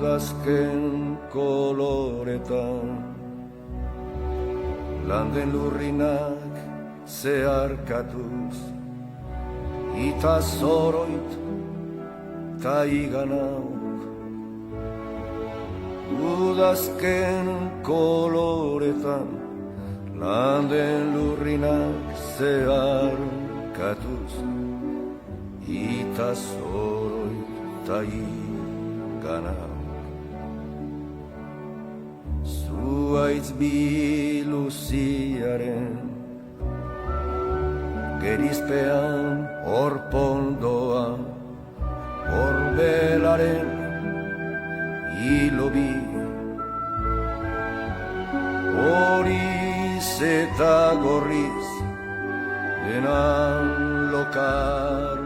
udazken koloretan, landen lurrinak zeharkatuz, ita zoroit ta iganauk. Udazken koloretan, landen lurrinak zeharkatuz, ita zoroit ta iganauk. Zuaitz biluziaren gerizpean orpondoa, orbelaren hilobi, horiz eta gorriz denan lokar